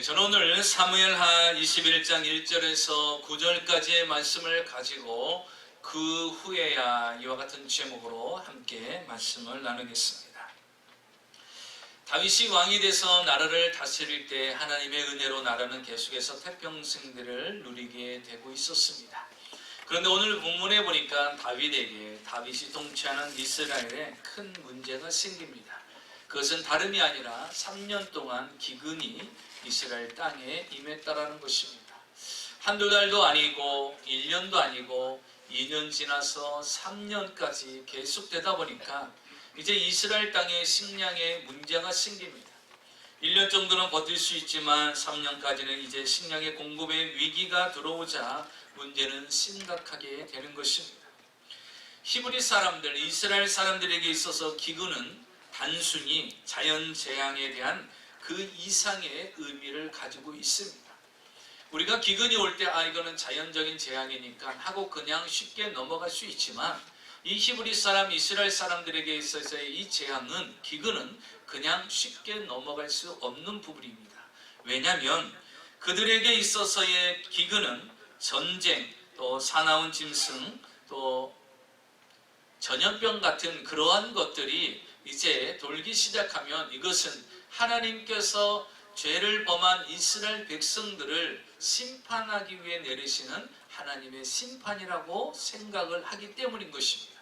저는 오늘 사무엘하 21장 1절에서 9절까지의 말씀을 가지고 그 후에야 이와 같은 제목으로 함께 말씀을 나누겠습니다. 다윗이 왕이 돼서 나라를 다스릴 때 하나님의 은혜로 나라는 계속해서 태평성대를 누리게 되고 있었습니다. 그런데 오늘 본문에 보니까 다윗이 통치하는 이스라엘에 큰 문제가 생깁니다. 그것은 다름이 아니라 3년 동안 기근이 이스라엘 땅에 임했다라는 것입니다. 한두 달도 아니고 1년도 아니고 2년 지나서 3년까지 계속되다 보니까 이제 이스라엘 땅에 식량에 문제가 생깁니다. 1년 정도는 버틸 수 있지만 3년까지는 이제 식량의 공급에 위기가 들어오자 문제는 심각하게 되는 것입니다. 히브리 사람들, 이스라엘 사람들에게 있어서 기근은 단순히 자연재앙에 대한 그 이상의 의미를 가지고 있습니다. 우리가 기근이 올 때 이거는 자연적인 재앙이니까 하고 그냥 쉽게 넘어갈 수 있지만 이 히브리 사람, 이스라엘 사람들에게 있어서의 이 재앙은, 기근은 그냥 쉽게 넘어갈 수 없는 부분입니다. 왜냐하면 그들에게 있어서의 기근은 전쟁, 또 사나운 짐승, 또 전염병 같은 그러한 것들이 이제 돌기 시작하면 이것은 하나님께서 죄를 범한 이스라엘 백성들을 심판하기 위해 내리시는 하나님의 심판이라고 생각을 하기 때문인 것입니다.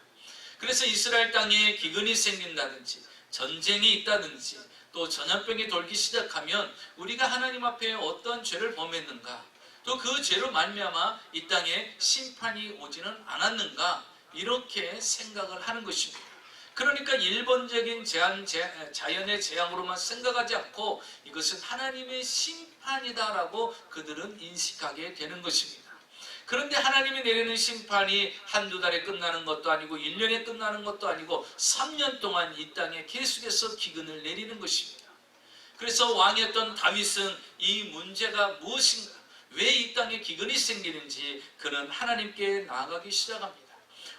그래서 이스라엘 땅에 기근이 생긴다든지 전쟁이 있다든지 또 전염병이 돌기 시작하면 우리가 하나님 앞에 어떤 죄를 범했는가, 또 그 죄로 말미암아 이 땅에 심판이 오지는 않았는가, 이렇게 생각을 하는 것입니다. 그러니까 일본적인 자연의 재앙으로만 생각하지 않고 이것은 하나님의 심판이다라고 그들은 인식하게 되는 것입니다. 그런데 하나님이 내리는 심판이 한두 달에 끝나는 것도 아니고 1년에 끝나는 것도 아니고 3년 동안 이 땅에 계속해서 기근을 내리는 것입니다. 그래서 왕이었던 다윗은 이 문제가 무엇인가, 왜 이 땅에 기근이 생기는지 그는 하나님께 나아가기 시작합니다.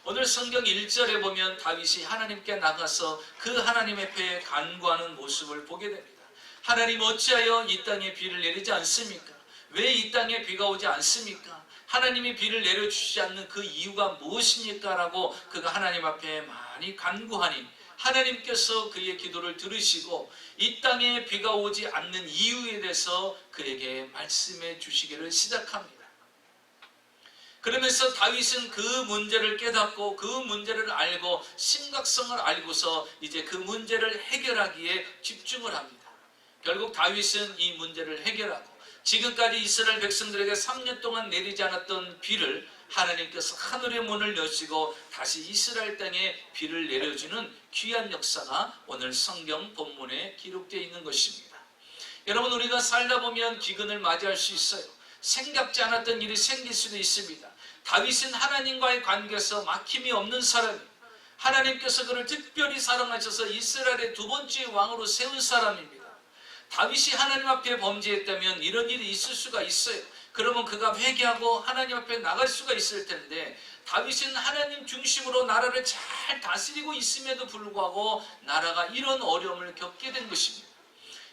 오늘 성경 1절에 보면 다윗이 하나님께 나가서 그 하나님 앞에 간구하는 모습을 보게 됩니다. 하나님, 어찌하여 이 땅에 비를 내리지 않습니까? 왜 이 땅에 비가 오지 않습니까? 하나님이 비를 내려주시지 않는 그 이유가 무엇입니까? 라고 그가 하나님 앞에 많이 간구하니 하나님께서 그의 기도를 들으시고 이 땅에 비가 오지 않는 이유에 대해서 그에게 말씀해 주시기를 시작합니다. 그러면서 다윗은 그 문제를 깨닫고 그 문제를 알고 심각성을 알고서 이제 그 문제를 해결하기에 집중을 합니다. 결국 다윗은 이 문제를 해결하고 지금까지 이스라엘 백성들에게 3년 동안 내리지 않았던 비를 하나님께서 하늘의 문을 여시고 다시 이스라엘 땅에 비를 내려주는 귀한 역사가 오늘 성경 본문에 기록되어 있는 것입니다. 여러분, 우리가 살다 보면 기근을 맞이할 수 있어요. 생각지 않았던 일이 생길 수도 있습니다. 다윗은 하나님과의 관계에서 막힘이 없는 사람이에요. 하나님께서 그를 특별히 사랑하셔서 이스라엘의 두 번째 왕으로 세운 사람입니다. 다윗이 하나님 앞에 범죄했다면 이런 일이 있을 수가 있어요. 그러면 그가 회개하고 하나님 앞에 나갈 수가 있을 텐데 다윗은 하나님 중심으로 나라를 잘 다스리고 있음에도 불구하고 나라가 이런 어려움을 겪게 된 것입니다.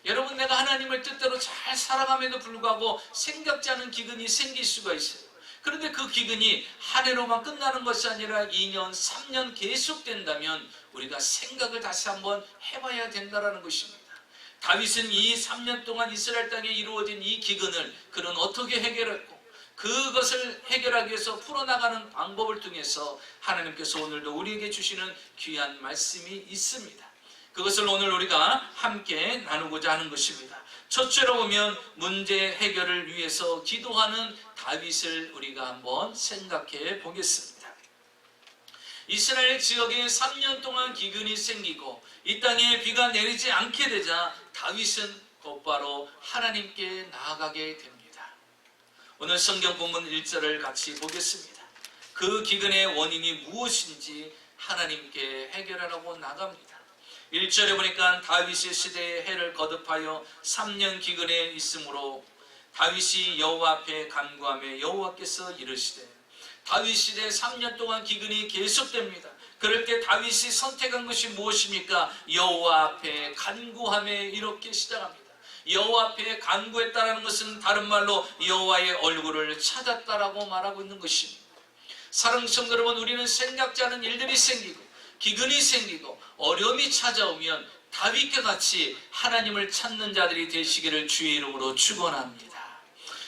여러분, 내가 하나님을 뜻대로 잘 살아감에도 불구하고 생각지 않은 기근이 생길 수가 있어요. 그런데 그 기근이 한 해로만 끝나는 것이 아니라 2년, 3년 계속된다면 우리가 생각을 다시 한번 해봐야 된다는 것입니다. 다윗은 이 3년 동안 이스라엘 땅에 이루어진 이 기근을 그는 어떻게 해결했고 그것을 해결하기 위해서 풀어나가는 방법을 통해서 하나님께서 오늘도 우리에게 주시는 귀한 말씀이 있습니다. 그것을 오늘 우리가 함께 나누고자 하는 것입니다. 첫째로 보면 문제 해결을 위해서 기도하는 다윗을 우리가 한번 생각해 보겠습니다. 이스라엘 지역에 3년 동안 기근이 생기고 이 땅에 비가 내리지 않게 되자 다윗은 곧바로 하나님께 나아가게 됩니다. 오늘 성경 본문 1절을 같이 보겠습니다. 그 기근의 원인이 무엇인지 하나님께 해결하라고 나갑니다. 1절에 보니까 다윗의 시대에 해를 거듭하여 3년 기근에 있으므로 다윗이 여호와 앞에 간구하며 여호와께서 이르시되, 다윗 시대 3년 동안 기근이 계속됩니다. 그럴 때 다윗이 선택한 것이 무엇입니까? 여호와 앞에 간구하며 이렇게 시작합니다. 여호와 앞에 간구했다는 것은 다른 말로 여호와의 얼굴을 찾았다라고 말하고 있는 것입니다. 사랑하는 성도 여러분, 우리는 생각지 않은 일들이 생기고 기근이 생기고 어려움이 찾아오면 다윗과 같이 하나님을 찾는 자들이 되시기를 주의 이름으로 축원합니다.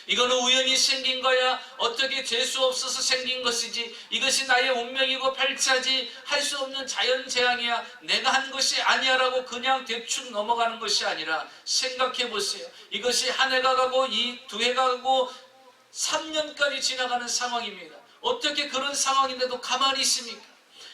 이거는 우연히 생긴 거야, 어떻게 재수 없어서 생긴 것이지, 이것이 나의 운명이고 발자지 할 수 없는 자연재앙이야, 내가 한 것이 아니야 라고 그냥 대충 넘어가는 것이 아니라 생각해 보세요. 이것이 한 해가 가고 두 해가 가고 3년까지 지나가는 상황입니다. 어떻게 그런 상황인데도 가만히 있습니까?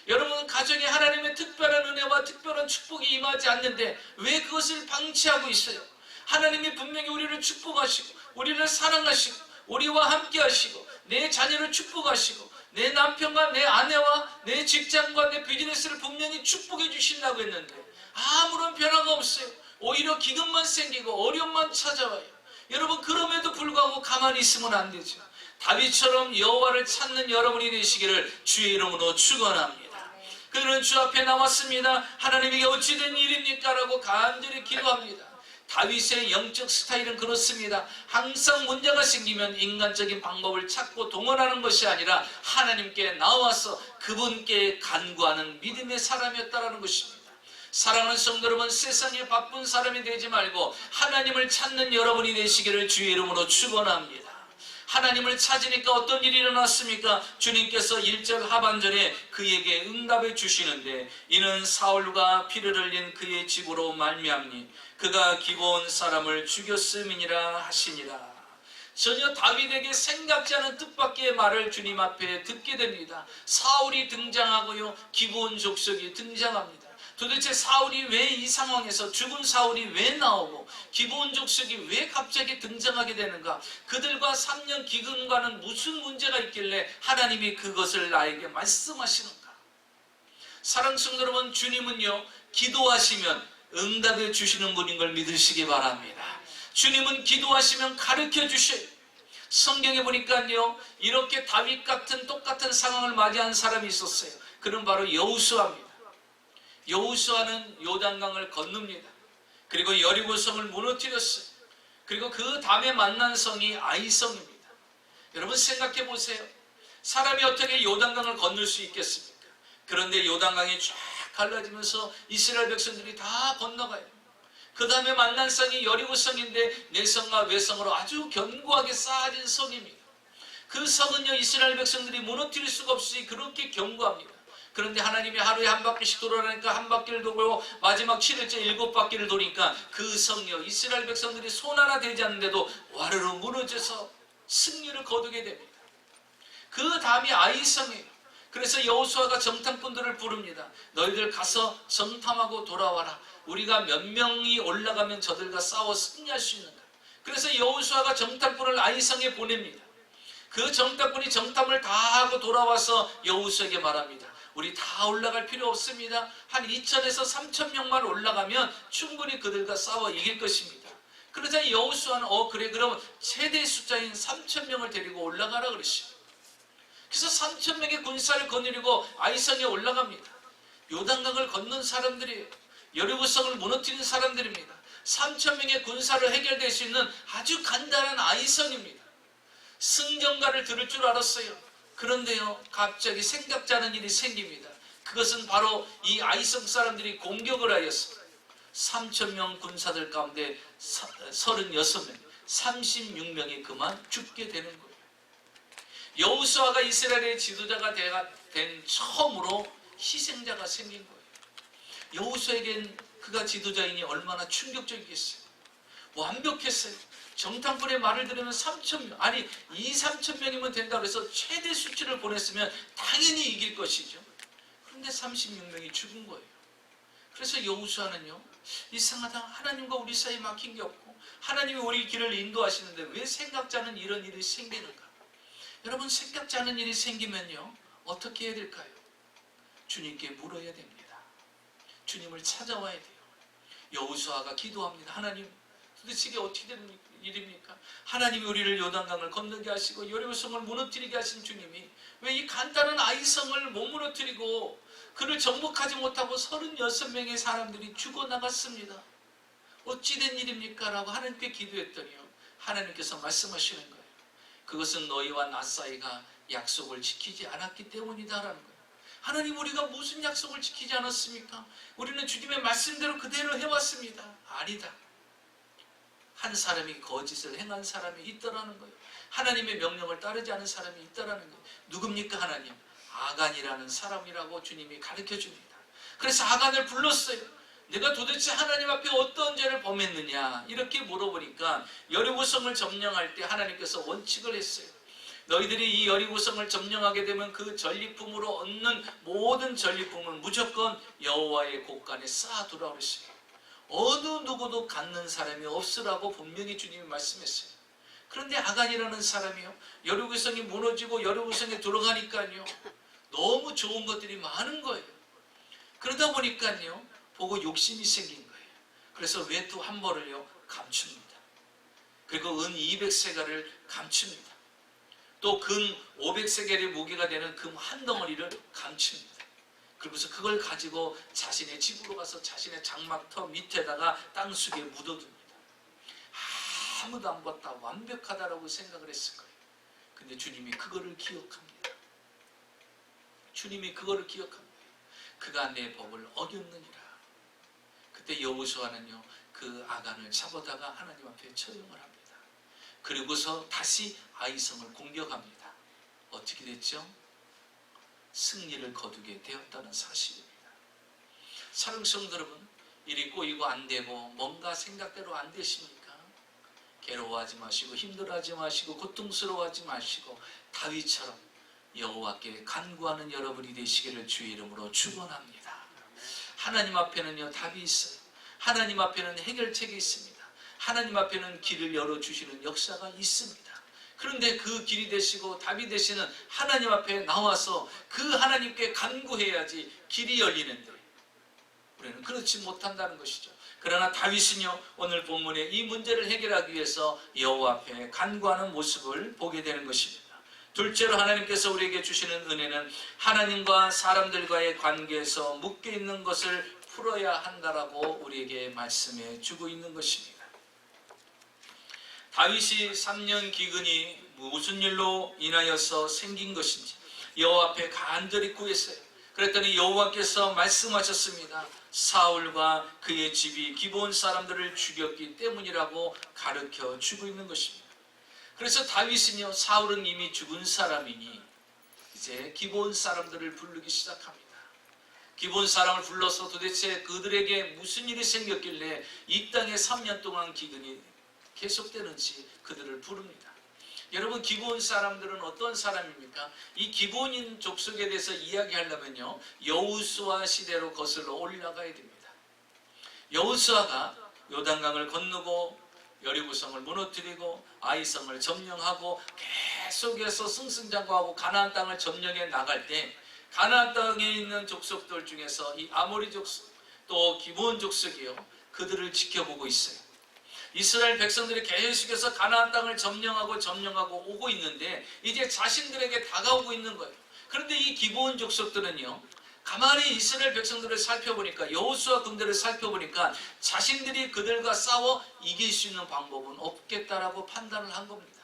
여러분, 가정에 하나님의 특별한 은혜와 특별한 축복이 임하지 않는데 왜 그것을 방치하고 있어요? 하나님이 분명히 우리를 축복하시고 우리를 사랑하시고 우리와 함께 하시고 내 자녀를 축복하시고 내 남편과 내 아내와 내 직장과 내 비즈니스를 분명히 축복해 주신다고 했는데 아무런 변화가 없어요. 오히려 기근만 생기고 어려움만 찾아와요. 여러분, 그럼에도 불구하고 가만히 있으면 안 되죠. 다윗처럼 여호와를 찾는 여러분이 되시기를 주의 이름으로 축원합니다. 그는 주 앞에 나왔습니다. 하나님에게 어찌 된 일입니까? 라고 간절히 기도합니다. 다윗의 영적 스타일은 그렇습니다. 항상 문제가 생기면 인간적인 방법을 찾고 동원하는 것이 아니라 하나님께 나와서 그분께 간구하는 믿음의 사람이었다는 것입니다. 사랑하는 성도 여러분, 세상에 바쁜 사람이 되지 말고 하나님을 찾는 여러분이 되시기를 주의 이름으로 축원합니다. 하나님을 찾으니까 어떤 일이 일어났습니까? 주님께서 1절 하반절에 그에게 응답해 주시는데 이는 사울과 피를 흘린 그의 집으로 말미암니 그가 기브온 사람을 죽였음이니라 하시니라. 전혀 다윗에게 생각지 않은 뜻밖의 말을 주님 앞에 듣게 됩니다. 사울이 등장하고요, 기브온 족속이 등장합니다. 도대체 사울이 왜 이 상황에서, 죽은 사울이 왜 나오고 기브온 족속이 왜 갑자기 등장하게 되는가? 그들과 3년 기근과는 무슨 문제가 있길래 하나님이 그것을 나에게 말씀하시는가? 사랑하는 성도 여러분, 주님은요, 기도하시면 응답해 주시는 분인 걸 믿으시기 바랍니다. 주님은 기도하시면 가르쳐 주셔요. 성경에 보니까요, 이렇게 다윗 같은 똑같은 상황을 맞이한 사람이 있었어요. 그는 바로 여호수아입니다. 여호수아는 요단강을 건넙니다. 그리고 여리고성을 무너뜨렸어요. 그리고 그 다음에 만난 성이 아이성입니다. 여러분, 생각해 보세요. 사람이 어떻게 요단강을 건널 수 있겠습니까? 그런데 요단강이 쫙 갈라지면서 이스라엘 백성들이 다 건너가요. 그 다음에 만난 성이 여리고성인데 내성과 외성으로 아주 견고하게 쌓아진 성입니다. 그 성은요, 이스라엘 백성들이 무너뜨릴 수가 없이 그렇게 견고합니다. 그런데 하나님이 하루에 한 바퀴씩 돌아가니까 한 바퀴를 돌고 마지막 7일째 7바퀴를 도니까 그 성요, 이스라엘 백성들이 손 하나 되지 않는데도 와르르 무너져서 승리를 거두게 됩니다. 그 다음이 아이성이에요. 그래서 여호수아가 정탐꾼들을 부릅니다. 너희들 가서 정탐하고 돌아와라. 우리가 몇 명이 올라가면 저들과 싸워 승리할 수 있는가? 그래서 여호수아가 정탐꾼을 아이성에 보냅니다. 그 정탐꾼이 정탐을 다 하고 돌아와서 여호수아에게 말합니다. 우리 다 올라갈 필요 없습니다. 한 2,000에서 3,000명만 올라가면 충분히 그들과 싸워 이길 것입니다. 그러자 여호수아는 그래, 그럼 최대 숫자인 3,000명을 데리고 올라가라 그러십니다. 그래서 3,000명의 군사를 거느리고 아이성에 올라갑니다. 요단강을 건넌 사람들이에요. 여리고성을 무너뜨린 사람들입니다. 3,000명의 군사를 해결될 수 있는 아주 간단한 아이성입니다. 승전가를 들을 줄 알았어요. 그런데요, 갑자기 생각지 않은 일이 생깁니다. 그것은 바로 이 아이성 사람들이 공격을 하였어요. 3,000명 군사들 가운데 36명, 36명이 그만 죽게 되는 거예요. 여호수아가 이스라엘의 지도자가 된 처음으로 희생자가 생긴 거예요. 여호수아에겐 그가 지도자이니 얼마나 충격적이겠어요. 완벽했어요. 정탐꾼의 말을 들으면 3,000명, 아니 3,000명이면 된다 그래서 최대 수치를 보냈으면 당연히 이길 것이죠. 그런데 36명이 죽은 거예요. 그래서 여호수아는요, 이상하다, 하나님과 우리 사이에 막힌 게 없고 하나님이 우리 길을 인도하시는데 왜 생각지 않은 이런 일이 생기는가? 여러분, 생각지 않은 일이 생기면요, 어떻게 해야 될까요? 주님께 물어야 됩니다. 주님을 찾아와야 돼요. 여호수아가 기도합니다. 하나님, 도대체 이게 어떻게 된 일입니까? 하나님이 우리를 요단강을 건너게 하시고 여리고성을 무너뜨리게 하신 주님이 왜 이 간단한 아이성을 못 무너뜨리고 그를 정복하지 못하고 36명의 사람들이 죽어나갔습니다. 어찌 된 일입니까? 라고 하나님께 기도했더니요, 하나님께서 말씀하시는 거예요. 그것은 너희와 나 사이가 약속을 지키지 않았기 때문이다 라는 거예요. 하나님, 우리가 무슨 약속을 지키지 않았습니까? 우리는 주님의 말씀대로 그대로 해왔습니다. 아니다. 한 사람이 거짓을 행한 사람이 있더라는 거예요. 하나님의 명령을 따르지 않은 사람이 있더라는 거예요. 누굽니까? 하나님? 아간이라는 사람이라고 주님이 가르쳐 줍니다. 그래서 아간을 불렀어요. 내가 도대체 하나님 앞에 어떤 죄를 범했느냐 이렇게 물어보니까 여리고성을 점령할 때 하나님께서 원칙을 했어요. 너희들이 이 여리고성을 점령하게 되면 그 전리품으로 얻는 모든 전리품은 무조건 여호와의 곳간에 쌓아두라 그랬어요. 어느 누구도 갖는 사람이 없으라고 분명히 주님이 말씀했어요. 그런데 아간이라는 사람이요, 여리고성이 무너지고 여리고성에 들어가니까요 너무 좋은 것들이 많은 거예요. 그러다 보니까요 보고 욕심이 생긴 거예요. 그래서 외투 한 벌을요 감춥니다. 그리고 은 200세겔을 감춥니다. 또 금 500세겔의 무게가 되는 금 한 덩어리를 감춥니다. 그러면서 그걸 가지고 자신의 집으로 가서 자신의 장막터 밑에다가 땅속에 묻어둡니다. 아무도 안 봤다, 완벽하다라고 생각을 했을 거예요. 근데 주님이 그거를 기억합니다. 주님이 그거를 기억합니다. 그가 내 법을 어겼느니라. 그때 여호수아는요 그 아간을 잡아다가 하나님 앞에 처형을 합니다. 그리고서 다시 아이성을 공격합니다. 어떻게 됐죠? 승리를 거두게 되었다는 사실입니다. 사랑하는 성도 여러분, 일이 꼬이고 안 되고 뭔가 생각대로 안 되십니까? 괴로워하지 마시고 힘들어하지 마시고 고통스러워하지 마시고 다윗처럼 여호와께 간구하는 여러분이 되시기를 주의 이름으로 축원합니다. 하나님 앞에는요 답이 있어요. 하나님 앞에는 해결책이 있습니다. 하나님 앞에는 길을 열어주시는 역사가 있습니다. 그런데 그 길이 되시고 답이 되시는 하나님 앞에 나와서 그 하나님께 간구해야지 길이 열리는데 우리는 그렇지 못한다는 것이죠. 그러나 다윗은요 오늘 본문에 이 문제를 해결하기 위해서 여호와 앞에 간구하는 모습을 보게 되는 것입니다. 둘째로 하나님께서 우리에게 주시는 은혜는 하나님과 사람들과의 관계에서 묶여있는 것을 풀어야 한다라고 우리에게 말씀해 주고 있는 것입니다. 다윗이 3년 기근이 무슨 일로 인하여서 생긴 것인지 여호와 앞에 간절히 구했어요. 그랬더니 여호와께서 말씀하셨습니다. 사울과 그의 집이 기브온 사람들을 죽였기 때문이라고 가르쳐 주고 있는 것입니다. 그래서 다윗은요 사울은 이미 죽은 사람이니 이제 기브온 사람들을 부르기 시작합니다. 기브온 사람을 불러서 도대체 그들에게 무슨 일이 생겼길래 이 땅에 3년 동안 기근이 계속되는지 그들을 부릅니다. 여러분, 기브온 사람들은 어떤 사람입니까? 이 기브온인 족속에 대해서 이야기하려면요 여호수아 시대로 거슬러 올라가야 됩니다. 여호수아가 요단강을 건너고 여리고성을 무너뜨리고 아이성을 점령하고 계속해서 승승장구하고 가나안 땅을 점령해 나갈 때 가나안 땅에 있는 족속들 중에서 이 아모리 족속 또 기브온 족속이요 그들을 지켜보고 있어요. 이스라엘 백성들이 계속해서 가나안 땅을 점령하고 오고 있는데 이제 자신들에게 다가오고 있는 거예요. 그런데 이 기브온 족속들은요 가만히 이스라엘 백성들을 살펴보니까 여호수아 군대를 살펴보니까 자신들이 그들과 싸워 이길 수 있는 방법은 없겠다라고 판단을 한 겁니다.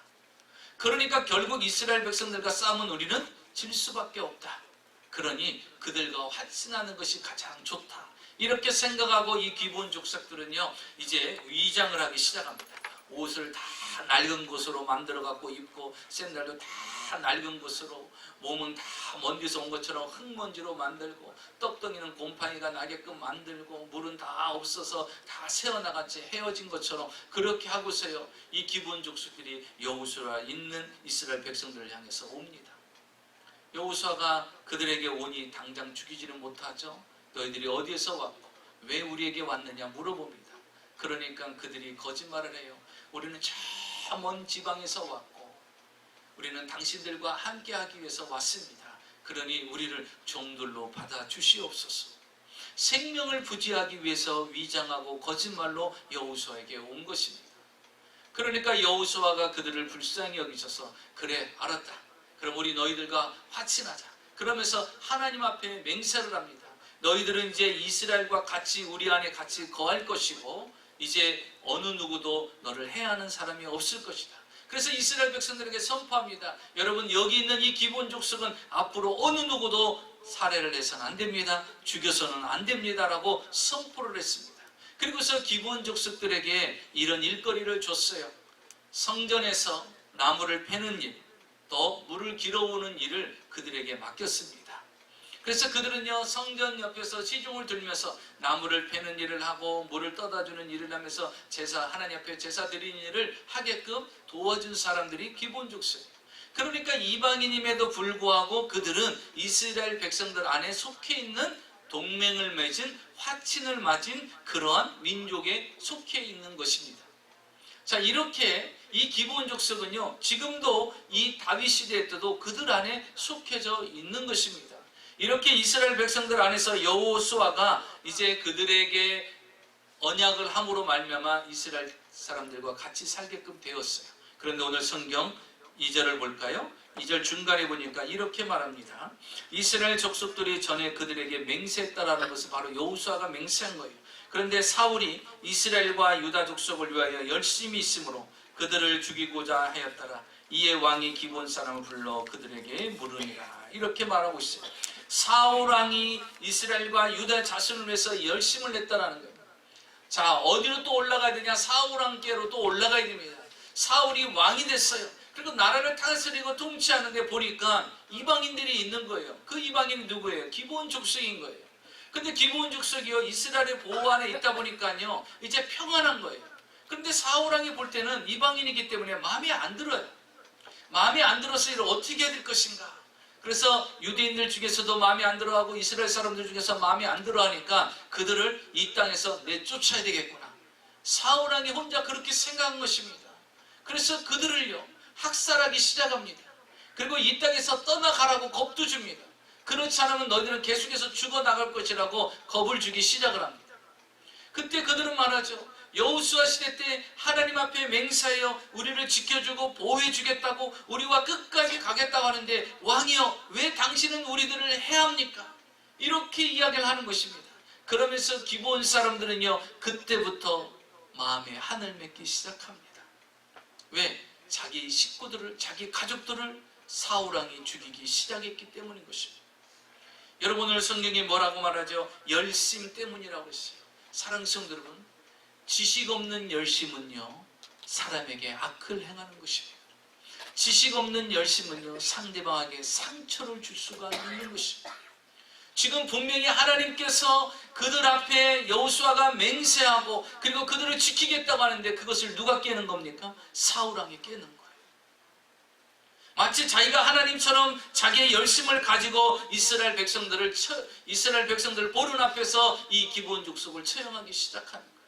그러니까 결국 이스라엘 백성들과 싸우면 우리는 질 수밖에 없다. 그러니 그들과 환신하는 것이 가장 좋다. 이렇게 생각하고 이 기브온 족속들은요 이제 위장을 하기 시작합니다. 옷을 다 낡은 것으로 만들어 갖고 입고 샌들도 다 낡은 것으로 몸은 다 먼지에서 온 것처럼 흙먼지로 만들고 떡덩이는 곰팡이가 나게끔 만들고 물은 다 없어서 다 새어나간 채 헤어진 것처럼 그렇게 하고서요 이 기브온 족속들이 여호수아 있는 이스라엘 백성들을 향해서 옵니다. 여호수아가 그들에게 오니 당장 죽이지는 못하죠. 너희들이 어디에서 왔고 왜 우리에게 왔느냐 물어봅니다. 그러니까 그들이 거짓말을 해요. 우리는 저 먼 지방에서 왔고 우리는 당신들과 함께하기 위해서 왔습니다. 그러니 우리를 종들로 받아주시옵소서. 생명을 부지하기 위해서 위장하고 거짓말로 여호수아에게 온 것입니다. 그러니까 여호수아가 그들을 불쌍히 여기셔서 그래 알았다. 그럼 우리 너희들과 화친하자. 그러면서 하나님 앞에 맹세를 합니다. 너희들은 이제 이스라엘과 같이 우리 안에 같이 거할 것이고 이제 어느 누구도 너를 해하는 사람이 없을 것이다. 그래서 이스라엘 백성들에게 선포합니다. 여러분, 여기 있는 이 기본 족속은 앞으로 어느 누구도 살해를 해서는 안 됩니다. 죽여서는 안 됩니다라고 선포를 했습니다. 그리고서 기본 족속들에게 이런 일거리를 줬어요. 성전에서 나무를 패는 일, 또 물을 길어오는 일을 그들에게 맡겼습니다. 그래서 그들은요, 성전 옆에서 시중을 들면서 나무를 패는 일을 하고 물을 떠다주는 일을 하면서 하나님 앞에 제사 드리는 일을 하게끔 도와준 사람들이 기본 족속이에요. 그러니까 이방인임에도 불구하고 그들은 이스라엘 백성들 안에 속해 있는 동맹을 맺은 화친을 맞은 그러한 민족에 속해 있는 것입니다. 자, 이렇게 이 기본 족속은요, 지금도 이 다윗 시대 때도 그들 안에 속해져 있는 것입니다. 이렇게 이스라엘 백성들 안에서 여호수아가 이제 그들에게 언약을 함으로 말미암아 이스라엘 사람들과 같이 살게끔 되었어요. 그런데 오늘 성경 2절을 볼까요? 2절 중간에 보니까 이렇게 말합니다. 이스라엘 족속들이 전에 그들에게 맹세했다라는 것은 바로 여호수아가 맹세한 거예요. 그런데 사울이 이스라엘과 유다 족속을 위하여 열심히 있으므로 그들을 죽이고자 하였더라. 이에 왕이 기본 사람을 불러 그들에게 물으니라. 이렇게 말하고 있어요. 사울 왕이 이스라엘과 유다 자손을 위해서 열심을 냈다라는 거예요. 자, 어디로 또 올라가야 되냐? 사울 왕께로 또 올라가야 됩니다. 사울이 왕이 됐어요. 그리고 나라를 다스리고 통치하는데 보니까 이방인들이 있는 거예요. 그 이방인이 누구예요? 기본 족속인 거예요. 근데 기본 족속이요, 이스라엘의 보호 안에 있다 보니까요, 이제 평안한 거예요. 근데 사울 왕이 볼 때는 이방인이기 때문에 마음에 안 들어요. 마음에 안 들어서 이를 어떻게 해야 될 것인가? 그래서 유대인들 중에서도 마음에 안 들어하고 이스라엘 사람들 중에서 마음에 안 들어하니까 그들을 이 땅에서 내쫓아야 되겠구나. 사울 왕이 혼자 그렇게 생각한 것입니다. 그래서 그들을요, 학살하기 시작합니다. 그리고 이 땅에서 떠나가라고 겁도 줍니다. 그렇지 않으면 너희들은 계속해서 죽어나갈 것이라고 겁을 주기 시작을 합니다. 그때 그들은 말하죠. 여호수아 시대 때 하나님 앞에 맹세하여 우리를 지켜주고 보호해주겠다고, 우리와 끝까지 가겠다고 하는데 왕이여, 왜 당신은 우리들을 해합니까? 이렇게 이야기를 하는 것입니다. 그러면서 기본 사람들은요, 그때부터 마음에 한을 맺기 시작합니다. 왜? 자기 식구들을, 자기 가족들을 사울 왕이 죽이기 시작했기 때문인 것입니다. 여러분, 오늘 성경이 뭐라고 말하죠? 열심 때문이라고 했어요. 사랑하는 성도 여러분, 지식 없는 열심은요, 사람에게 악을 행하는 것입니다. 지식 없는 열심은요, 상대방에게 상처를 줄 수가 있는 것입니다. 지금 분명히 하나님께서 그들 앞에 여호수아가 맹세하고 그리고 그들을 지키겠다고 하는데 그것을 누가 깨는 겁니까? 사울 왕이 깨는 거예요. 마치 자기가 하나님처럼 자기의 열심을 가지고 이스라엘 백성들 보는 앞에서 이 기본 족속을 처형하기 시작하는 거예요.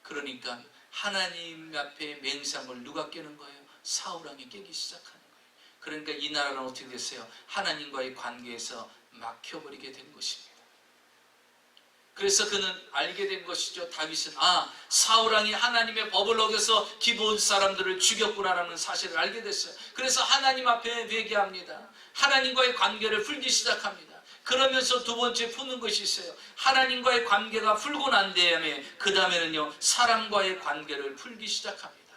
그러니까 하나님 앞에 맹세한 걸 누가 깨는 거예요? 사울 왕이 깨기 시작하는 거예요. 그러니까 이 나라는 어떻게 됐어요? 하나님과의 관계에서 막혀버리게 된 것입니다. 그래서 그는 알게 된 것이죠. 다윗은 사울 왕이 하나님의 법을 어겨서 기본 사람들을 죽였구나라는 사실을 알게 됐어요. 그래서 하나님 앞에 회개합니다. 하나님과의 관계를 풀기 시작합니다. 그러면서 두 번째 푸는 것이 있어요. 하나님과의 관계가 풀고 난 다음에 그 다음에는요, 사람과의 관계를 풀기 시작합니다.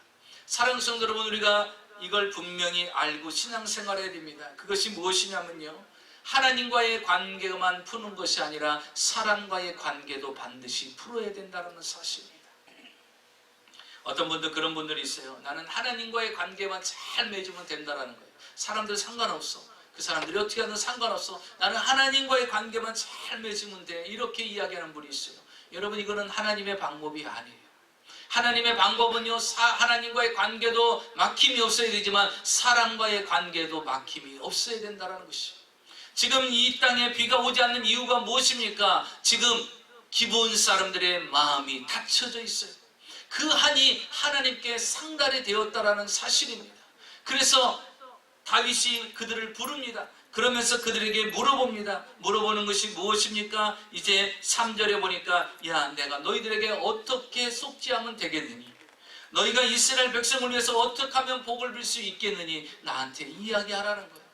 사랑하는 성도 여러분, 우리가 이걸 분명히 알고 신앙생활해야 됩니다. 그것이 무엇이냐면요, 하나님과의 관계만 푸는 것이 아니라 사람과의 관계도 반드시 풀어야 된다는 사실입니다. 어떤 분들 그런 분들이 있어요. 나는 하나님과의 관계만 잘 맺으면 된다는 거예요. 사람들 상관없어. 그 사람들이 어떻게 하든 상관없어. 나는 하나님과의 관계만 잘 맺으면 돼. 이렇게 이야기하는 분이 있어요. 여러분, 이거는 하나님의 방법이 아니에요. 하나님의 방법은요, 하나님과의 관계도 막힘이 없어야 되지만 사람과의 관계도 막힘이 없어야 된다는 것이에요. 지금 이 땅에 비가 오지 않는 이유가 무엇입니까? 지금 기본 사람들의 마음이 닫혀져 있어요. 그 한이 하나님께 상달이 되었다라는 사실입니다. 그래서 다윗이 그들을 부릅니다. 그러면서 그들에게 물어봅니다. 물어보는 것이 무엇입니까? 이제 3절에 보니까 내가 너희들에게 어떻게 속죄하면 되겠느니, 너희가 이스라엘 백성을 위해서 어떻게 하면 복을 빌 수 있겠느니 나한테 이야기하라는 거예요.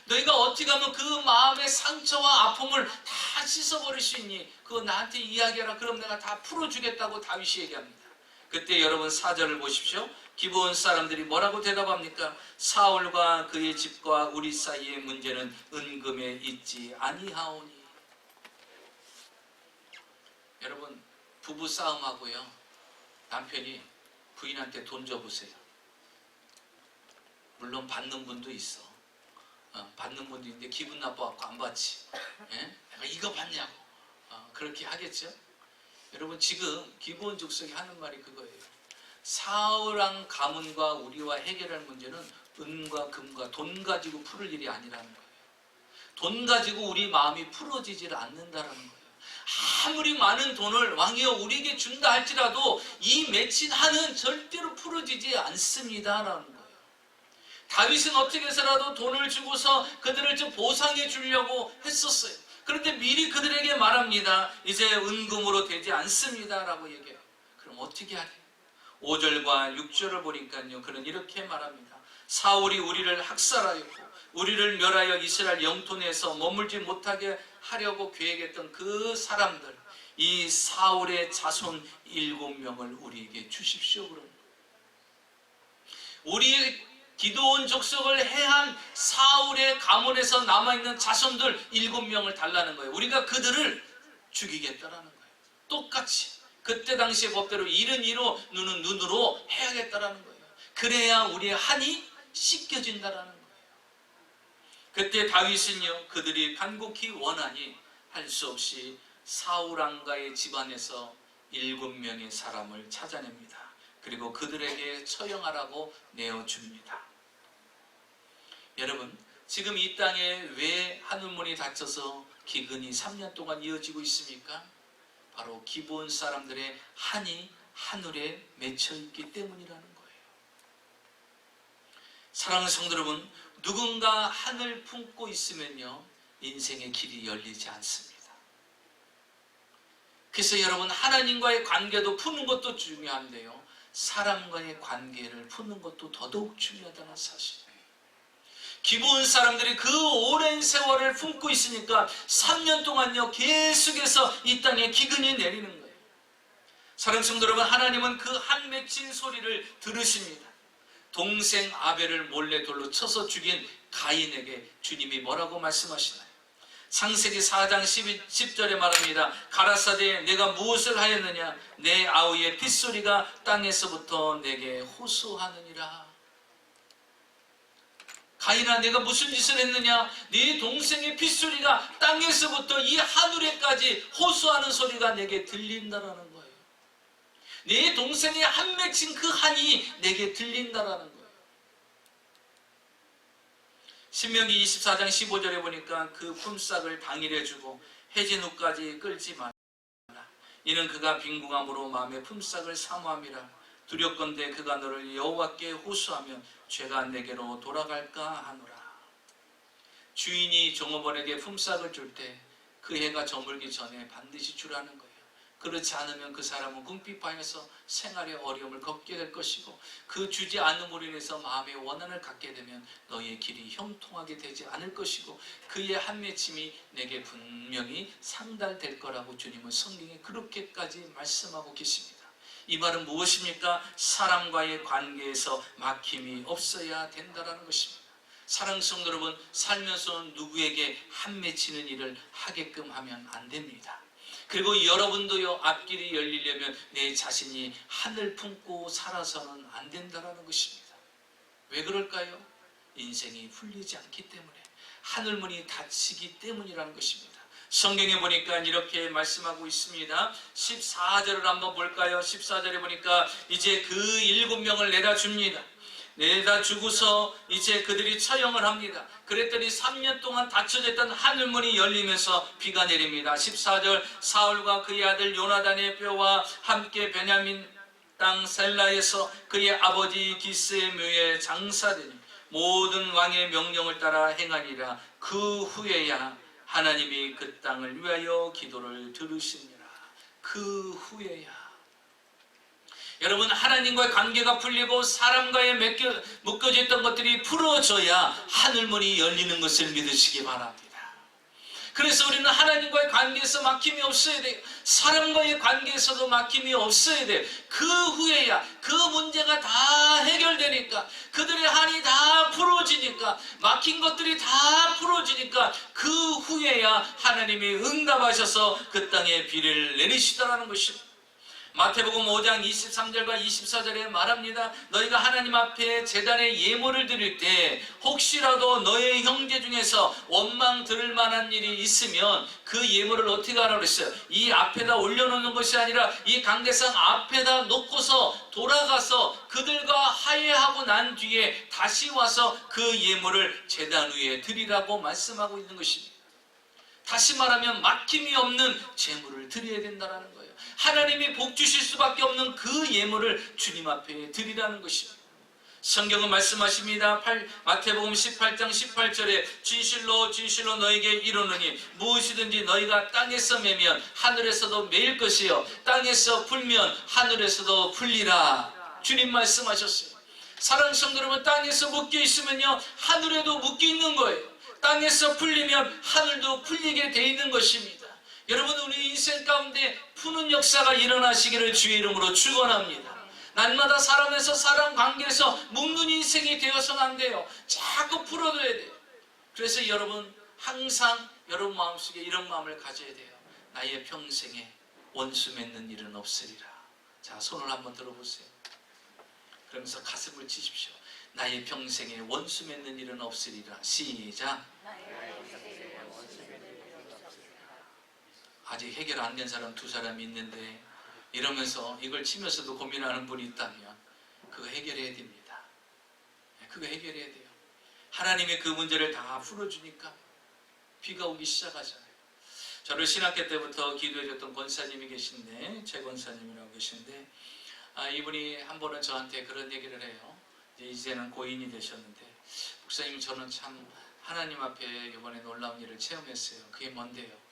너희가 어떻게 하면 그 마음의 상처와 아픔을 다 씻어버릴 수 있니? 그거 나한테 이야기해라. 그럼 내가 다 풀어주겠다고 다윗이 얘기합니다. 그때 여러분 4절을 보십시오. 기브온 사람들이 뭐라고 대답합니까? 사울과 그의 집과 우리 사이의 문제는 은금에 있지 아니하오니. 여러분, 부부 싸움하고요, 남편이 부인한테 돈 줘보세요. 물론 받는 분도 있어. 받는 분도 있는데 기분 나빠갖고 안 받지. 예? 내가 이거 받냐고. 그렇게 하겠죠? 여러분, 지금 기브온 족속이 하는 말이 그거예요. 사울왕 가문과 우리와 해결할 문제는 은과 금과 돈 가지고 풀을 일이 아니라는 거예요. 돈 가지고 우리 마음이 풀어지질 않는다라는 거예요. 아무리 많은 돈을 왕이여 우리에게 준다 할지라도 이 맺힌 한은 절대로 풀어지지 않습니다라는 거예요. 다윗은 어떻게 해서라도 돈을 주고서 그들을 좀 보상해 주려고 했었어요. 그런데 미리 그들에게 말합니다. 이제 은금으로 되지 않습니다라고 얘기해요. 그럼 어떻게 하냐? 5절과 6절을 보니까요, 그는 이렇게 말합니다. 사울이 우리를 학살하였고 우리를 멸하여 이스라엘 영토 내에서 머물지 못하게 하려고 계획했던 그 사람들, 이 사울의 자손 7명을 우리에게 주십시오. 그럼 우리 기드온 족속을 해한 사울의 가문에서 남아있는 자손들 7명을 달라는 거예요. 우리가 그들을 죽이겠다라는 거예요. 똑같이 그때 당시의 법대로 일은 이로 눈은 눈으로 해야겠다라는 거예요. 그래야 우리의 한이 씻겨진다라는 거예요. 그때 다윗은요, 그들이 간곡히 원하니 할 수 없이 사울왕가의 집안에서 7명의 사람을 찾아냅니다. 그리고 그들에게 처형하라고 내어줍니다. 여러분, 지금 이 땅에 왜 하늘문이 닫혀서 기근이 3년 동안 이어지고 있습니까? 바로 기브온 사람들의 한이 하늘에 맺혀있기 때문이라는 거예요. 사랑하는 성도 여러분, 누군가 한을 품고 있으면요, 인생의 길이 열리지 않습니다. 그래서 여러분, 하나님과의 관계도 푸는 것도 중요한데요, 사람과의 관계를 푸는 것도 더더욱 중요하다는 사실이에요. 기브온 사람들이 그 오랜 세월을 품고 있으니까 3년 동안요, 계속해서 이 땅에 기근이 내리는 거예요. 사랑하는 성도 여러분, 하나님은 그 한 맺힌 소리를 들으십니다. 동생 아벨을 몰래 돌로 쳐서 죽인 가인에게 주님이 뭐라고 말씀하시나요? 창세기 4장 10절에 말합니다. 가라사대 내가 무엇을 하였느냐? 내 아우의 핏소리가 땅에서부터 내게 호소하느니라. 가인아, 내가 무슨 짓을 했느냐? 네 동생의 핏소리가 땅에서부터 이 하늘에까지 호소하는 소리가 내게 들린다라는 거예요. 네 동생의 한 맺힌 그 한이 내게 들린다라는 거예요. 신명기 24장 15절에 보니까 그 품삯을 당일에 주고 해진 후까지 끌지 말라. 이는 그가 빈궁함으로 마음의 품삯을 사모함이라. 두렵건대 그가 너를 여호와께 호소하면 죄가 내게로 돌아갈까 하노라. 주인이 종업원에게 품삯을 줄 때 그 해가 저물기 전에 반드시 주라는 거예요. 그렇지 않으면 그 사람은 궁핍하여서 생활의 어려움을 겪게 될 것이고, 그 주지 않음으로 인해서 마음의 원한을 갖게 되면 너희의 길이 형통하게 되지 않을 것이고, 그의 한 맺힘이 내게 분명히 상달될 거라고 주님은 성경에 그렇게까지 말씀하고 계십니다. 이 말은 무엇입니까? 사람과의 관계에서 막힘이 없어야 된다는 것입니다. 사랑하는 성도 여러분, 살면서 누구에게 한 맺히는 일을 하게끔 하면 안 됩니다. 그리고 여러분도요, 앞길이 열리려면 내 자신이 한을 품고 살아서는 안 된다는 것입니다. 왜 그럴까요? 인생이 풀리지 않기 때문에, 하늘문이 닫히기 때문이라는 것입니다. 성경에 보니까 이렇게 말씀하고 있습니다. 14절을 한번 볼까요? 14절에 보니까 이제 그 7명을 내다 줍니다. 내다 주고서 이제 그들이 처형을 합니다. 그랬더니 3년 동안 닫혀져 있던 하늘문이 열리면서 비가 내립니다. 14절, 사울과 그의 아들 요나단의 뼈와 함께 베냐민 땅 셀라에서 그의 아버지 기스의 묘에 장사되니 모든 왕의 명령을 따라 행하니라. 그 후에야 하나님이 그 땅을 위하여 기도를 들으시니라. 그 후에야. 여러분, 하나님과의 관계가 풀리고 사람과의 묶여져 있던 것들이 풀어져야 하늘문이 열리는 것을 믿으시기 바랍니다. 그래서 우리는 하나님과의 관계에서 막힘이 없어야 돼요. 사람과의 관계에서도 막힘이 없어야 돼요. 그 후에야 그 문제가 다 해결되니까, 그들의 한이 다 풀어지니까, 막힌 것들이 다 풀어지니까 그 후에야 하나님이 응답하셔서 그 땅에 비를 내리시더라는 것입니다. 마태복음 5장 23절과 24절에 말합니다. 너희가 하나님 앞에 제단에 예물을 드릴 때 혹시라도 너의 형제 중에서 원망 들을 만한 일이 있으면 그 예물을 어떻게 하라고 그랬어요? 이 앞에다 올려놓는 것이 아니라 이 강대상 앞에다 놓고서 돌아가서 그들과 화해하고 난 뒤에 다시 와서 그 예물을 제단 위에 드리라고 말씀하고 있는 것입니다. 다시 말하면 막힘이 없는 제물을 드려야 된다는 거예요. 하나님이 복 주실 수밖에 없는 그 예물을 주님 앞에 드리라는 것입니다. 성경은 말씀하십니다. 마태복음 18장 18절에 진실로 진실로 너에게 이르노니 무엇이든지 너희가 땅에서 매면 하늘에서도 매일 것이요 땅에서 풀면 하늘에서도 풀리라. 주님 말씀하셨어요. 사랑하는 성도 여러분, 땅에서 묶여 있으면요 하늘에도 묶여 있는 거예요. 땅에서 풀리면 하늘도 풀리게 돼 있는 것입니다. 여러분, 우리 인생 가운데 푸는 역사가 일어나시기를 주의 이름으로 축원합니다. 날마다 사람에서 사람 관계에서 묶는 인생이 되어서는 안 돼요. 자꾸 풀어둬야 돼요. 그래서 여러분, 항상 여러분 마음속에 이런 마음을 가져야 돼요. 나의 평생에 원수 맺는 일은 없으리라. 자, 손을 한번 들어보세요. 그러면서 가슴을 치십시오. 나의 평생에 원수 맺는 일은 없으리라. 시작. 아직 해결 안 된 사람 두 사람이 있는데 이러면서 이걸 치면서도 고민하는 분이 있다면 그거 해결해야 됩니다. 그거 해결해야 돼요. 하나님이 그 문제를 다 풀어주니까 비가 오기 시작하잖아요. 저를 신학교 때부터 기도해줬던 권사님이 계신데, 최 권사님이라고 계신데, 이분이 한 번은 저한테 그런 얘기를 해요. 이제는 고인이 되셨는데, 목사님, 저는 참 하나님 앞에 이번에 놀라운 일을 체험했어요. 그게 뭔데요?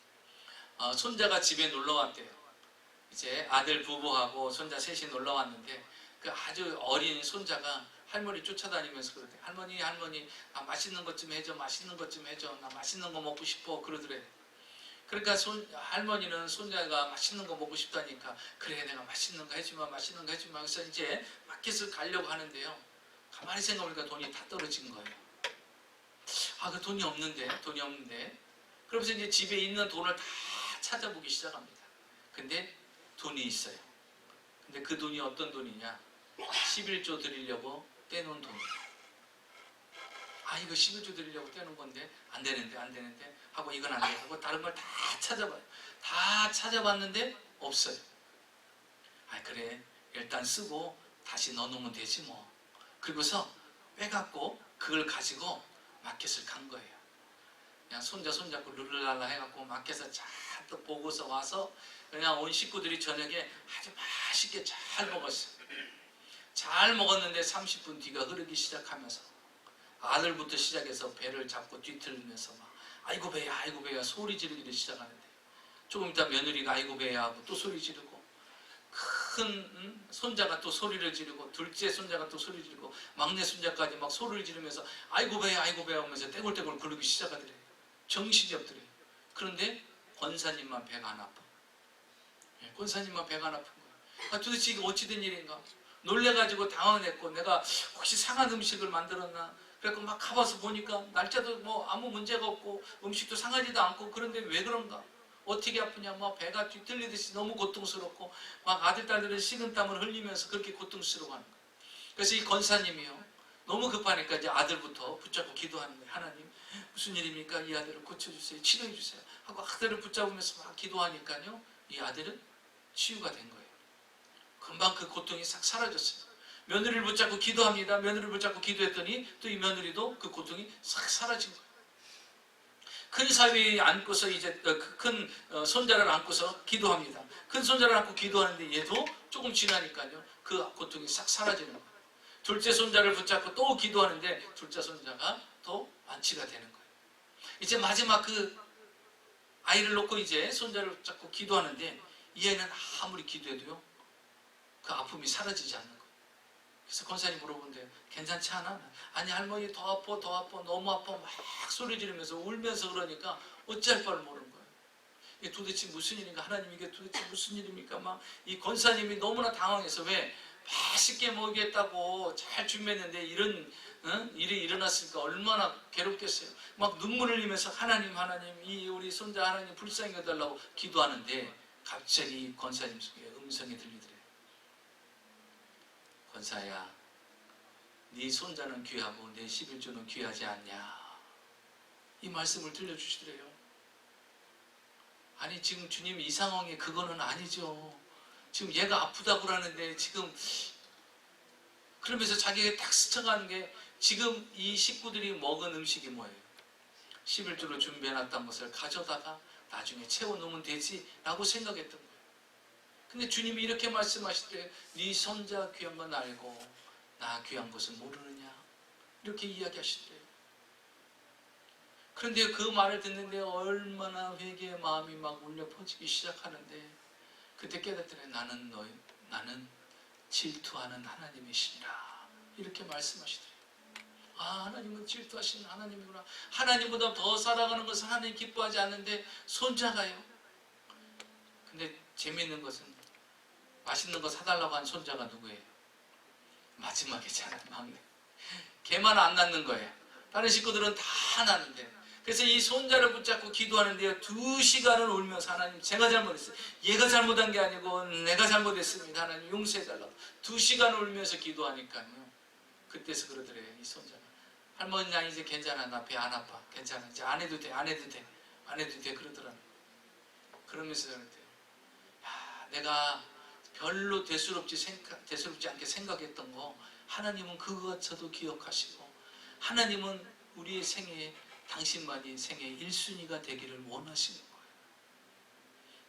손자가 집에 놀러 왔대요. 이제 아들 부부하고 손자 셋이 놀러 왔는데 그 아주 어린 손자가 할머니 쫓아다니면서 그러대. 할머니 나 맛있는 것 좀 해줘, 맛있는 것 좀 해줘, 나 맛있는 거 먹고 싶어 그러더래. 그러니까 할머니는 손자가 맛있는 거 먹고 싶다니까 그래 내가 맛있는 거 해주마 그래서 이제 마켓을 가려고 하는데요. 가만히 생각해보니까 돈이 다 떨어진 거예요. 그 돈이 없는데 그러면서 이제 집에 있는 돈을 다 찾아보기 시작합니다. 근데 돈이 있어요. 근데 그 돈이 어떤 돈이냐? 11조 드리려고 떼놓은 돈이에요. 이거 11조 드리려고 떼놓은 건데 안 되는데 하고 이건 안 돼 하고 다른 걸 다 찾아봐요. 다 찾아봤는데 없어요. 그래 일단 쓰고 다시 넣어놓으면 되지 뭐. 그리고서 빼갖고 그걸 가지고 마켓을 간 거예요. 그냥 손잡고 룰루랄라 해갖고 마켓에서 잔뜩 보고서 와서 그냥 온 식구들이 저녁에 아주 맛있게 잘 먹었어요. 잘 먹었는데 30분 뒤가 흐르기 시작하면서 아들부터 시작해서 배를 잡고 뒤틀면서 막 아이고 배야 소리 지르기를 시작하는데, 조금 있다 며느리가 아이고 배야 하고 또 소리 지르고, 큰 손자가 또 소리를 지르고, 둘째 손자가 또 소리 지르고, 막내 손자까지 막 소리를 지르면서 아이고 배야 하면서 떼굴떼굴 굴르기 시작하더래요. 정신이 없더래요. 그런데 권사님만 배가 안 아파. 권사님만 배가 안 아픈 거예요. 도대체 이게 어찌 된 일인가? 놀래가지고 당황했고, 내가 혹시 상한 음식을 만들었나? 그래서 막 가봐서 보니까 날짜도 뭐 아무 문제가 없고 음식도 상하지도 않고, 그런데 왜 그런가? 어떻게 아프냐? 막 배가 뒤틀리듯이 너무 고통스럽고, 막 아들 딸들은 식은땀을 흘리면서 그렇게 고통스러워하는 거예요. 그래서 이 권사님이요, 너무 급하니까 이제 아들부터 붙잡고 기도하는 거예요. 하나님, 무슨 일입니까? 이 아들을 고쳐주세요, 치료해주세요 하고 아들을 붙잡으면서 막 기도하니까요, 이 아들은 치유가 된 거예요. 금방 그 고통이 싹 사라졌어요. 며느리를 붙잡고 기도합니다. 며느리를 붙잡고 기도했더니 또 이 며느리도 그 고통이 싹 사라진 거예요. 큰 사위에 안고서 이제 큰 손자를 안고서 기도합니다. 큰 손자를 안고 기도하는데 얘도 조금 지나니까요, 그 고통이 싹 사라지는 거예요. 둘째 손자를 붙잡고 또 기도하는데 둘째 손자가 또 완치가 되는 거예요. 이제 마지막 그 아이를 놓고 이제 손자를 붙잡고 기도하는데, 이 애는 아무리 기도해도요 그 아픔이 사라지지 않는 거예요. 그래서 권사님 물어보는데 괜찮지 않아? 아니 할머니 더 아파 더 아파 너무 아파 막 소리 지르면서 울면서 그러니까 어찌할 바를 모르는 거예요. 이게 도대체 무슨 일인가? 하나님 이게 도대체 무슨 일입니까? 막 이 권사님이 너무나 당황해서 왜 맛있게 먹겠다고 잘 준비했는데 이런 일이 일어났으니까 얼마나 괴롭겠어요. 막 눈물을 흘리면서 하나님 이 우리 손자 하나님 불쌍히 여달라고 기도하는데 갑자기 권사님 속에 음성이 들리더래요. 권사야, 네 손자는 귀하고 내 11조는 귀하지 않냐. 이 말씀을 들려주시더래요. 아니 지금 주님 이 상황에 그거는 아니죠. 지금 얘가 아프다고 그러는데 지금 그러면서 자기가 딱 스쳐가는 게 지금 이 식구들이 먹은 음식이 뭐예요? 11조로 준비해놨던 것을 가져다가 나중에 채워놓으면 되지 라고 생각했던 거예요. 근데 주님이 이렇게 말씀하실 때 네 손자 귀한 건 알고 나 귀한 것은 모르느냐 이렇게 이야기하시대요. 그런데 그 말을 듣는데 얼마나 회개의 마음이 막 울려 퍼지기 시작하는데 그때 깨닫더래. 나는 질투하는 하나님이시니라 이렇게 말씀하시더래요. 아, 하나님은 질투하시는 하나님이구나. 하나님보다 더 살아가는 것은 하나님 기뻐하지 않는데 손자가요. 근데 재미있는 것은 맛있는 거 사달라고 한 손자가 누구예요? 마지막이잖아요. 막내. 걔만 안 낳는 거예요. 다른 식구들은 다 낳는데. 그래서 이 손자를 붙잡고 기도하는데요. 2시간을 울면서 하나님 제가 잘못했어요. 얘가 잘못한 게 아니고 내가 잘못했습니다. 하나님 용서해달라고. 2시간을 울면서 기도하니까요. 그때서 그러더래요. 이 손자가. 할머니 나 이제 괜찮아. 나 배 안 아파. 괜찮아. 이제 안 해도 돼. 안 해도 돼. 안 해도 돼. 그러더라고요. 그러면서 그랬대요. 야, 내가 별로 대수롭지 않게 생각했던 거 하나님은 그것조차도 기억하시고 하나님은 우리의 생애에 당신만이 생애의 1순위가 되기를 원하시는 거예요.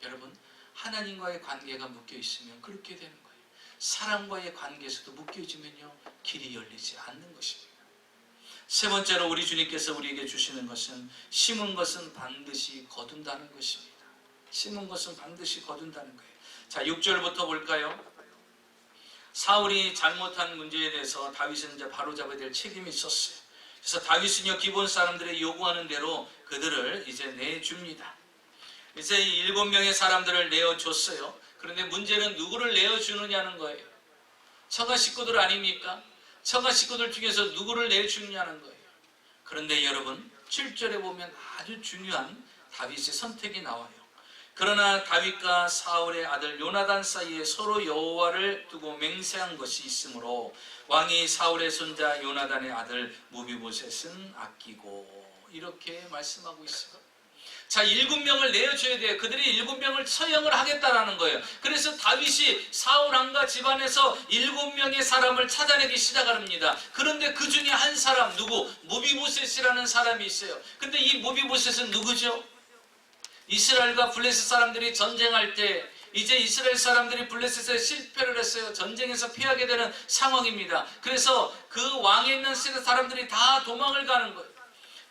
여러분 하나님과의 관계가 묶여있으면 그렇게 되는 거예요. 사람과의 관계에서도 묶여지면요 길이 열리지 않는 것입니다. 세 번째로 우리 주님께서 우리에게 주시는 것은 심은 것은 반드시 거둔다는 것입니다. 심은 것은 반드시 거둔다는 거예요. 자 6절부터 볼까요? 사울이 잘못한 문제에 대해서 다윗은 이제 바로잡아야 될 책임이 있었어요. 그래서 다윗은요 기본 사람들의 요구하는 대로 그들을 이제 내줍니다. 이제 7명의 사람들을 내어줬어요. 그런데 문제는 누구를 내어주느냐는 거예요. 처가 식구들 아닙니까? 처가 식구들 중에서 누구를 내주느냐는 거예요. 그런데 여러분 7절에 보면 아주 중요한 다윗의 선택이 나와요. 그러나 다윗과 사울의 아들 요나단 사이에 서로 여호와를 두고 맹세한 것이 있으므로 왕이 사울의 손자 요나단의 아들 무비보셋은 아끼고 이렇게 말씀하고 있어요. 자 7명을 내어줘야 돼요. 그들이 7명을 처형을 하겠다라는 거예요. 그래서 다윗이 사울 왕가 집안에서 7명의 사람을 찾아내기 시작합니다. 그런데 그 중에 한 사람 누구? 무비보셋이라는 사람이 있어요. 근데 이 무비보셋은 누구죠? 이스라엘과 블레셋 사람들이 전쟁할 때 이제 이스라엘 사람들이 블레셋에 실패를 했어요. 전쟁에서 피하게 되는 상황입니다. 그래서 그 왕에 있는 사람들이 다 도망을 가는 거예요.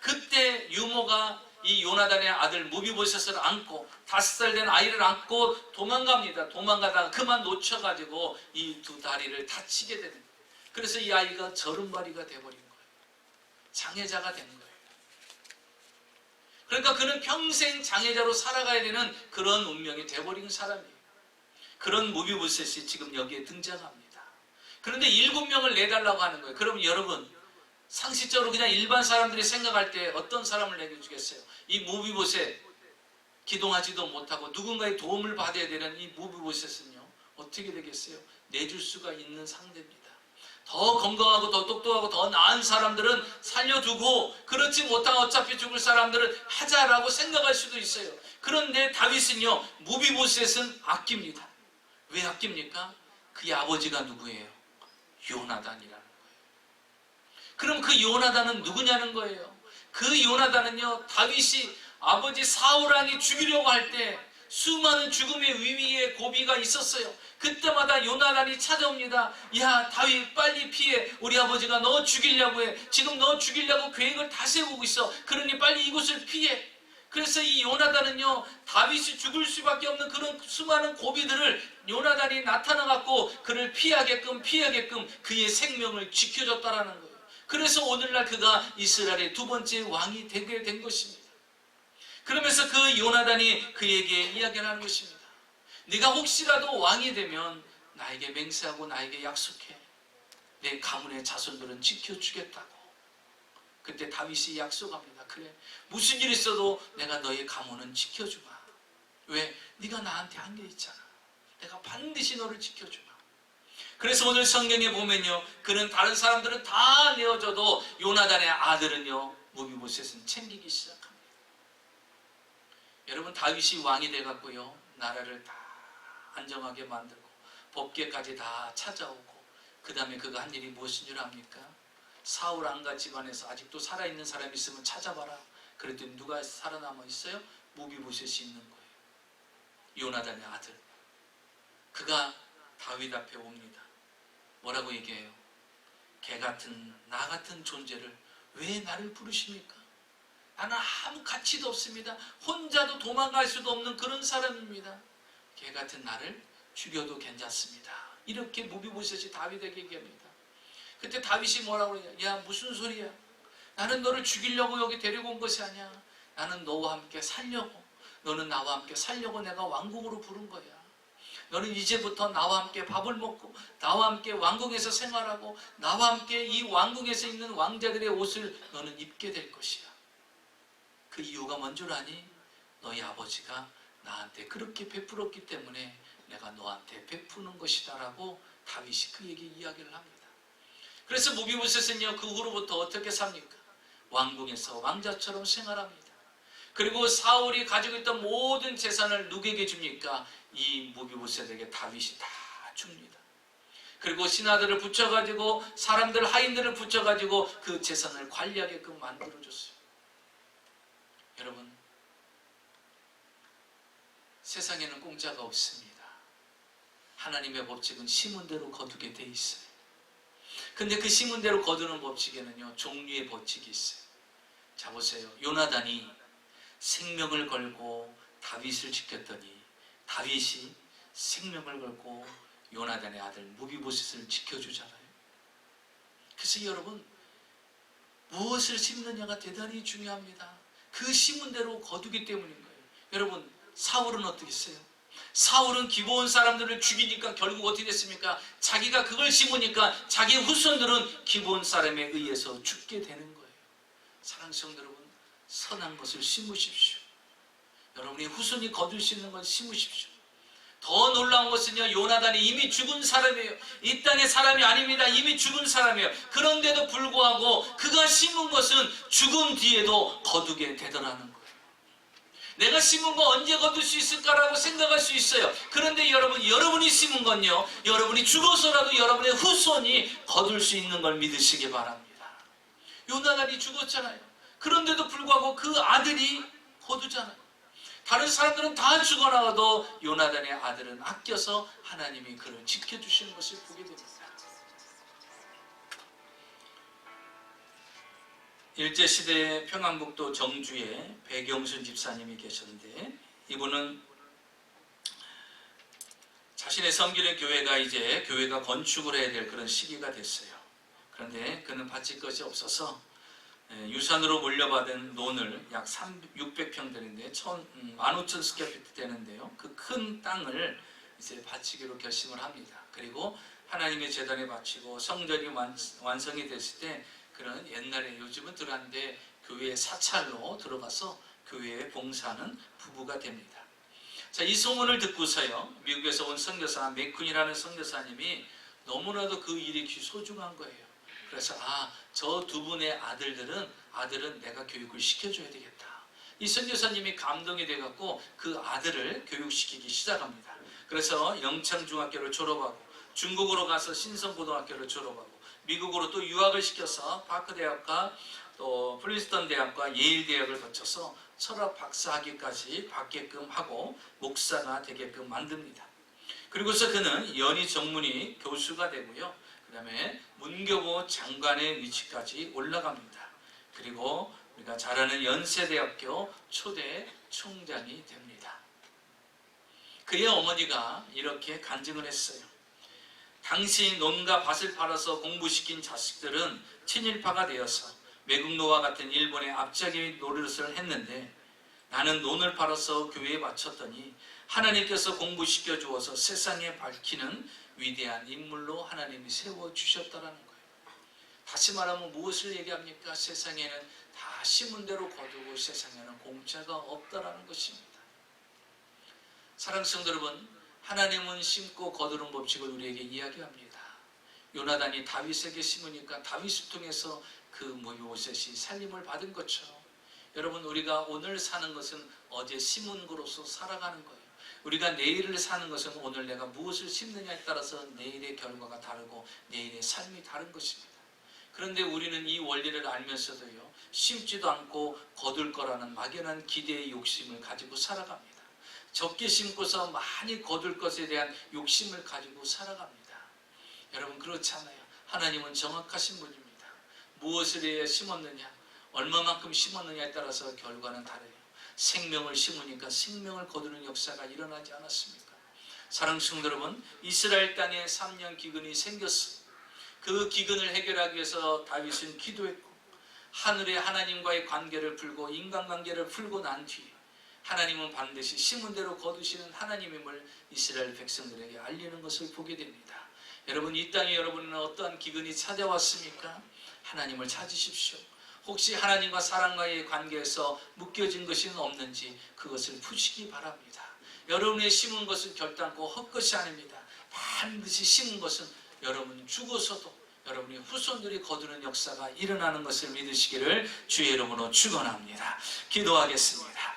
그때 유모가 이 요나단의 아들 무비보셋을 안고 5살 된 아이를 안고 도망갑니다. 도망가다가 그만 놓쳐가지고 이 두 다리를 다치게 되는 거예요. 그래서 이 아이가 저른바리가 돼버린 거예요. 장애자가 된 거예요. 그러니까 그는 평생 장애자로 살아가야 되는 그런 운명이 돼버린 사람이에요. 그런 무비보셋이 지금 여기에 등장합니다. 그런데 7명을 내달라고 하는 거예요. 그럼 여러분 상식적으로 그냥 일반 사람들이 생각할 때 어떤 사람을 내주겠어요? 이 무비보셋 기동하지도 못하고 누군가의 도움을 받아야 되는 이 무비보셋은요 어떻게 되겠어요? 내줄 수가 있는 상대입니다. 더 건강하고 더 똑똑하고 더 나은 사람들은 살려두고 그렇지 못한 어차피 죽을 사람들은 하자라고 생각할 수도 있어요. 그런데 다윗은요 무비보셋은 아낍니다. 왜 아낍니까? 그의 아버지가 누구예요? 요나단이라는 거예요. 그럼 그 요나단은 누구냐는 거예요. 그 요나단은요 다윗이 아버지 사울왕이 죽이려고 할 때 수많은 죽음의 위기의 고비가 있었어요. 그때마다 요나단이 찾아옵니다. 야 다윗 빨리 피해. 우리 아버지가 너 죽이려고 해. 지금 너 죽이려고 계획을 다 세우고 있어. 그러니 빨리 이곳을 피해. 그래서 이 요나단은요, 다윗이 죽을 수밖에 없는 그런 수많은 고비들을 요나단이 나타나갖고 그를 피하게끔 그의 생명을 지켜줬다라는 거예요. 그래서 오늘날 그가 이스라엘의 두 번째 왕이 되게 된 것입니다. 그러면서 그 요나단이 그에게 이야기를 하는 것입니다. 네가 혹시라도 왕이 되면 나에게 맹세하고 나에게 약속해. 내 가문의 자손들은 지켜주겠다고. 그때 다윗이 약속합니다. 그래, 무슨 일 있어도 내가 너의 가문은 지켜주마. 왜? 네가 나한테 한 게 있잖아. 내가 반드시 너를 지켜주마. 그래서 오늘 성경에 보면요, 그는 다른 사람들은 다 내어줘도 요나단의 아들은요, 무비보셋은 챙기기 시작합니다. 여러분, 다윗이 왕이 돼갖고요, 나라를 다 안정하게 만들고 법궤까지 다 찾아오고, 그 다음에 그가 한 일이 무엇인 줄 압니까? 사울 왕가 집안에서 아직도 살아있는 사람이 있으면 찾아봐라. 그랬더니 누가 살아남아 있어요? 무비보셋이 있는 거예요. 요나단의 아들. 그가 다윗 앞에 옵니다. 뭐라고 얘기해요? 개 같은 나 같은 존재를 왜 나를 부르십니까? 나는 아무 가치도 없습니다. 혼자도 도망갈 수도 없는 그런 사람입니다. 개 같은 나를 죽여도 괜찮습니다. 이렇게 무비보셋이 다윗에게 얘기합니다. 그때 다윗이 뭐라고 그러냐? 야, 무슨 소리야? 나는 너를 죽이려고 여기 데리고 온 것이 아니야. 나는 너와 함께 살려고. 너는 나와 함께 살려고 내가 왕궁으로 부른 거야. 너는 이제부터 나와 함께 밥을 먹고 나와 함께 왕궁에서 생활하고 나와 함께 이 왕궁에서 입는 왕자들의 옷을 너는 입게 될 것이야. 그 이유가 뭔 줄 아니? 너희 아버지가 나한테 그렇게 베풀었기 때문에 내가 너한테 베푸는 것이다 라고 다윗이 그에게 이야기를 합니다. 그래서 무비보셋은요, 그 후로부터 어떻게 삽니까? 왕궁에서 왕자처럼 생활합니다. 그리고 사울이 가지고 있던 모든 재산을 누구에게 줍니까? 이 무비보셋에게 다윗이 다 줍니다. 그리고 신하들을 붙여가지고 사람들 하인들을 붙여가지고 그 재산을 관리하게끔 만들어줬어요. 여러분, 세상에는 공짜가 없습니다. 하나님의 법칙은 심은대로 거두게 돼 있어요. 근데 그 심은대로 거두는 법칙에는요, 종류의 법칙이 있어요. 자, 보세요. 요나단이 생명을 걸고 다윗을 지켰더니 다윗이 생명을 걸고 요나단의 아들 무비보셋을 지켜주잖아요. 그래서 여러분, 무엇을 심느냐가 대단히 중요합니다. 그 심은 대로 거두기 때문인 거예요. 여러분, 사울은 어떻게 했어요? 사울은 기브온 사람들을 죽이니까 결국 어떻게 됐습니까? 자기가 그걸 심으니까 자기 후손들은 기브온 사람에 의해서 죽게 되는 거예요. 사랑하는 성도 여러분, 선한 것을 심으십시오. 여러분이 후손이 거둘 수 있는 걸 심으십시오. 더 놀라운 것은요, 요나단이 이미 죽은 사람이에요. 이 땅의 사람이 아닙니다. 이미 죽은 사람이에요. 그런데도 불구하고 그가 심은 것은 죽음 뒤에도 거두게 되더라는 거예요. 내가 심은 거 언제 거둘 수 있을까라고 생각할 수 있어요. 그런데 여러분, 여러분이 심은 건요, 여러분이 죽어서라도 여러분의 후손이 거둘 수 있는 걸 믿으시기 바랍니다. 요나단이 죽었잖아요. 그런데도 불구하고 그 아들이 거두잖아요. 다른 사람들은 다 죽어나가도 요나단의 아들은 아껴서 하나님이 그를 지켜주시는 것을 보게 됩니다. 일제시대 평안북도 정주에 배경순 집사님이 계셨는데, 이분은 자신의 섬기는 교회가 이제 교회가 건축을 해야 될 그런 시기가 됐어요. 그런데 그는 바칠 것이 없어서 유산으로 물려받은 논을 약 600평들인데 15,000스퀘어피트 되는데요. 그 큰 땅을 이제 바치기로 결심을 합니다. 그리고 하나님의 제단에 바치고 성전이 완성이 됐을 때 그는 옛날에, 요즘은 들어갔는데 교회에 사찰로 들어가서 교회에 봉사하는 부부가 됩니다. 자, 이 소문을 듣고서요, 미국에서 온 선교사 맥쿤이라는 선교사님이 너무나도 그 일이 소중한 거예요. 그래서 저 두 분의 아들은 내가 교육을 시켜줘야 되겠다. 이 선교사님이 감동이 돼갖고 그 아들을 교육시키기 시작합니다. 그래서 영창중학교를 졸업하고 중국으로 가서 신성고등학교를 졸업하고 미국으로 또 유학을 시켜서 파크대학과 또 프린스턴 대학과 예일 대학을 거쳐서 철학 박사학위까지 받게끔 하고 목사가 되게끔 만듭니다. 그리고서 그는 연희 정문희 교수가 되고요. 그 다음에 문교부 장관의 위치까지 올라갑니다. 그리고 우리가 잘 아는 연세대학교 초대 총장이 됩니다. 그의 어머니가 이렇게 간증을 했어요. 당시 논과 밭을 팔아서 공부시킨 자식들은 친일파가 되어서 매국노와 같은 일본의 앞잡이 노릇을 했는데 나는 논을 팔아서 교회에 바쳤더니 하나님께서 공부시켜 주어서 세상에 밝히는 위대한 인물로 하나님이 세워주셨다라는 거예요. 다시 말하면 무엇을 얘기합니까? 세상에는 다 심은 대로 거두고 세상에는 공짜가 없다라는 것입니다. 사랑하는 성도 여러분, 하나님은 심고 거두는 법칙을 우리에게 이야기합니다. 요나단이 다윗에게 심으니까 다윗을 통해서 그 요셉이 살림을 받은 것처럼 여러분, 우리가 오늘 사는 것은 어제 심은 거로서 살아가는 거예요. 우리가 내일을 사는 것은 오늘 내가 무엇을 심느냐에 따라서 내일의 결과가 다르고 내일의 삶이 다른 것입니다. 그런데 우리는 이 원리를 알면서도요, 심지도 않고 거둘 거라는 막연한 기대의 욕심을 가지고 살아갑니다. 적게 심고서 많이 거둘 것에 대한 욕심을 가지고 살아갑니다. 여러분, 그렇지 않아요. 하나님은 정확하신 분입니다. 무엇을 해야 심었느냐, 얼마만큼 심었느냐에 따라서 결과는 다르요. 생명을 심으니까 생명을 거두는 역사가 일어나지 않았습니까? 사랑하는 성도 여러분, 이스라엘 땅에 3년 기근이 생겼어요. 그 기근을 해결하기 위해서 다윗은 기도했고 하늘의 하나님과의 관계를 풀고 인간관계를 풀고 난 뒤에 하나님은 반드시 심은 대로 거두시는 하나님임을 이스라엘 백성들에게 알리는 것을 보게 됩니다. 여러분, 이 땅에 여러분은 어떠한 기근이 찾아왔습니까? 하나님을 찾으십시오. 혹시 하나님과 사람과의 관계에서 묶여진 것이 없는지 그것을 푸시기 바랍니다. 여러분의 심은 것은 결단코 헛것이 아닙니다. 반드시 심은 것은 여러분이 죽어서도 여러분의 후손들이 거두는 역사가 일어나는 것을 믿으시기를 주의 이름으로 축원합니다. 기도하겠습니다.